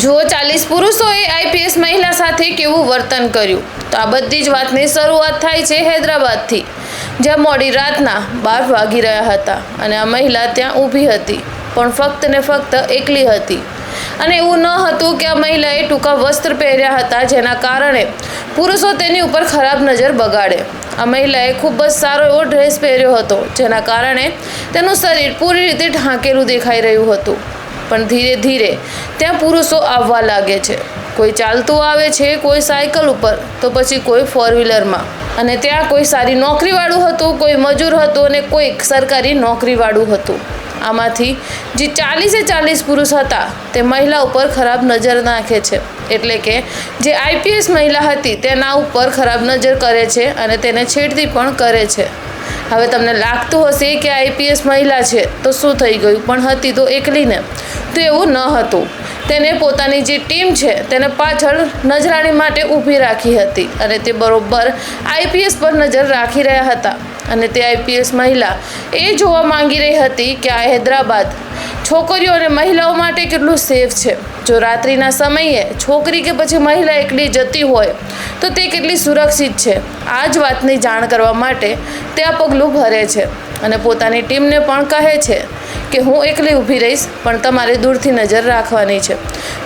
જો 40 પુરુષોએ આઈપીએસ મહિલા સાથે કેવું વર્તન કર્યું, તો આ બધી જ વાતની શરૂઆત થાય છે હૈદરાબાદથી, જ્યાં મોડી રાતના 12 વાગી રહ્યા હતા અને આ મહિલા ત્યાં ઊભી હતી, પણ ફક્ત ને ફક્ત એકલી હતી. અને એવું ન હતું કે આ મહિલાએ ટૂંકા વસ્ત્ર પહેર્યા હતા, જેના કારણે પુરુષો તેની ઉપર ખરાબ નજર બગાડે. આ મહિલાએ ખૂબ જ સારો એવો ડ્રેસ પહેર્યો હતો, જેના કારણે તેનું શરીર પૂરી રીતે ઢાંકેલું દેખાઈ રહ્યું હતું. પણ ધીરે ધીરે ત્યાં પુરુષો આવવા લાગે છે. કોઈ ચાલતું આવે છે, કોઈ સાયકલ ઉપર, તો પછી કોઈ 4-વ્હીલરમાં. અને ત્યાં કોઈ સારી નોકરીવાળું હતું, કોઈ મજૂર હતું અને કોઈ સરકારી નોકરીવાળું હતું. આમાંથી જે 40 પુરુષ હતા તે મહિલા ઉપર ખરાબ નજર નાખે છે. એટલે કે જે આઈપીએસ મહિલા હતી તેના ઉપર ખરાબ નજર કરે છે અને તેને છેડતી પણ કરે છે. હવે તમને લાગતું હશે કે આઈપીએસ મહિલા છે તો શું થઈ ગયું, પણ હતી તો એકલી ને. તો એવું ન હતું. તેને પોતાની જે ટીમ છે તેને પાછળ નજરાણી માટે ઊભી રાખી હતી અને તે બરોબર આઈપીએસ પર નજર રાખી રહ્યા હતા. અને તે આઈપીએસ મહિલા એ જોવા માંગી રહી હતી કે આ હૈદરાબાદ છોકરીઓ અને મહિલાઓ માટે કેટલું સેફ છે. જો રાત્રિના સમયે છોકરી કે પછી મહિલા એકલી જતી હોય તો તે કેટલી સુરક્ષિત છે. આ જ વાતની જાણ કરવા માટે તે આ પગલું ભરે છે અને પોતાની ટીમને પણ કહે છે કે હું એકલી ઊભી રહીશ, પણ તમારે દૂરથી નજર રાખવાની છે.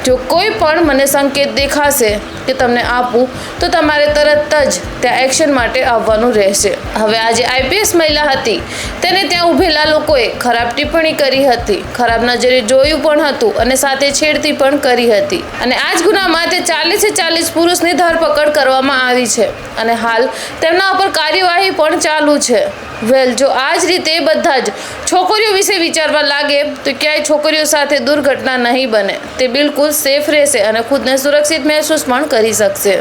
જો કોઈ પણ મને સંકેત દેખાશે કે તમને આપું તો તમારે તરત જ ત્યાં એક્શન માટે આવવાનું રહેશે. હવે આ જે આઈપીએસ મહિલા હતી તેને ત્યાં ઊભેલા લોકોએ ખરાબ ટિપ્પણી કરી હતી, ખરાબ નજરે જોયું પણ હતું અને સાથે છેડતી પણ કરી હતી. અને આ જ ગુનામાં તે 40 પુરુષની ધરપકડ કરવામાં આવી છે અને હાલ તેમના ઉપર કાર્યવાહી પણ ચાલુ છે. જો આ જ રીતે બધા જ છોકરીઓ વિશે વિચારવા લાગે તો ક્યાંય છોકરીઓ સાથે દુર્ઘટના નહીં બને. તે બિલકુલ સેફ રહેશે અને ખુદને સુરક્ષિત મહેસૂસ પણ કરી શકશે.